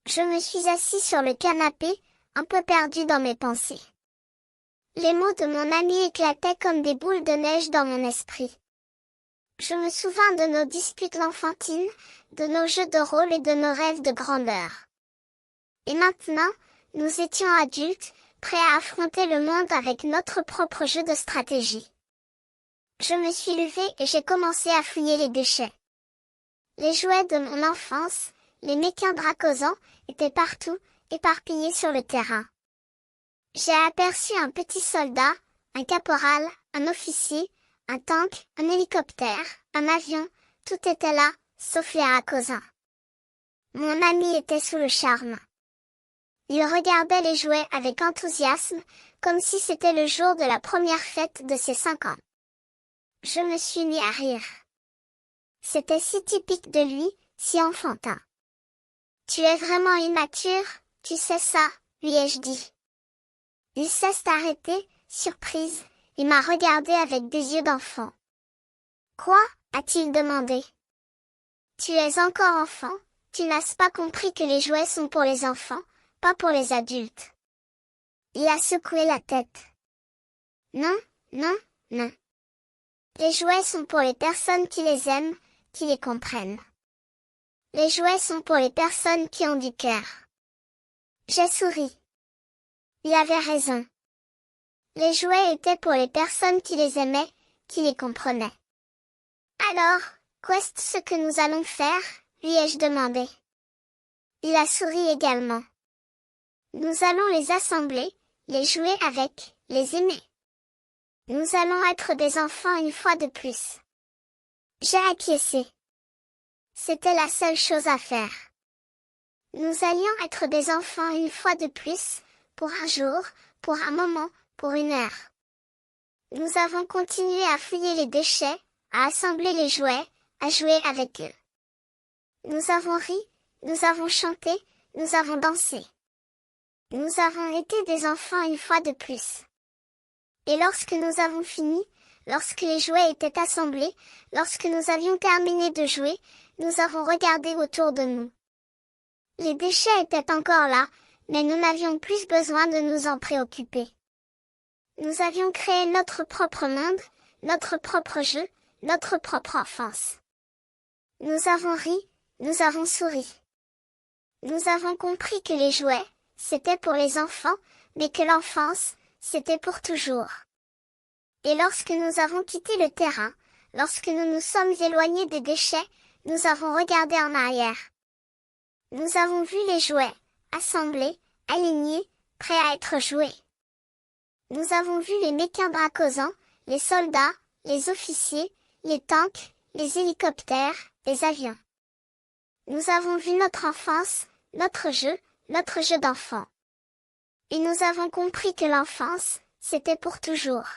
Je me suis assis sur le canapé, un peu perdu dans mes pensées. Les mots de mon ami éclataient comme des boules de neige dans mon esprit. Je me souvins de nos disputes enfantines, de nos jeux de rôle et de nos rêves de grandeur. Et maintenant, nous étions adultes, prêts à affronter le monde avec notre propre jeu de stratégie. Je me suis levée et j'ai commencé à fouiller les déchets. Les jouets de mon enfance, les méquins dracosans, étaient partout, éparpillés sur le terrain. J'ai aperçu un petit soldat, un caporal, un officier, un tank, un hélicoptère, un avion, tout était là, sauf les dracosans. Mon ami était sous le charme. Il regardait les jouets avec enthousiasme, comme si c'était le jour de la première fête de ses 5 ans. Je me suis mis à rire. C'était si typique de lui, si enfantin. Tu es vraiment immature, tu sais ça, lui ai-je dit. Il s'est arrêté, surprise, il m'a regardé avec des yeux d'enfant. Quoi, a-t-il demandé. Tu es encore enfant, tu n'as pas compris que les jouets sont pour les enfants, pas pour les adultes. Il a secoué la tête. Non, non, non. Les jouets sont pour les personnes qui les aiment, qui les comprennent. Les jouets sont pour les personnes qui ont du cœur. J'ai souri. Il avait raison. Les jouets étaient pour les personnes qui les aimaient, qui les comprenaient. Alors, qu'est-ce ce que nous allons faire, lui ai-je demandé. Il a souri également. Nous allons les assembler, les jouer avec, les aimer. Nous allons être des enfants une fois de plus. J'ai acquiescé. C'était la seule chose à faire. Nous allions être des enfants une fois de plus, pour un jour, pour un moment, pour une heure. Nous avons continué à fouiller les déchets, à assembler les jouets, à jouer avec eux. Nous avons ri, nous avons chanté, nous avons dansé. Nous avons été des enfants une fois de plus. Et lorsque nous avons fini, lorsque les jouets étaient assemblés, lorsque nous avions terminé de jouer, nous avons regardé autour de nous. Les déchets étaient encore là, mais nous n'avions plus besoin de nous en préoccuper. Nous avions créé notre propre monde, notre propre jeu, notre propre enfance. Nous avons ri, nous avons souri. Nous avons compris que les jouets, c'était pour les enfants, mais que l'enfance, c'était pour toujours. Et lorsque nous avons quitté le terrain, lorsque nous nous sommes éloignés des déchets, nous avons regardé en arrière. Nous avons vu les jouets, assemblés, alignés, prêts à être joués. Nous avons vu les méquins dracosans, les soldats, les officiers, les tanks, les hélicoptères, les avions. Nous avons vu notre enfance, notre jeu d'enfant. Et nous avons compris que l'enfance, c'était pour toujours.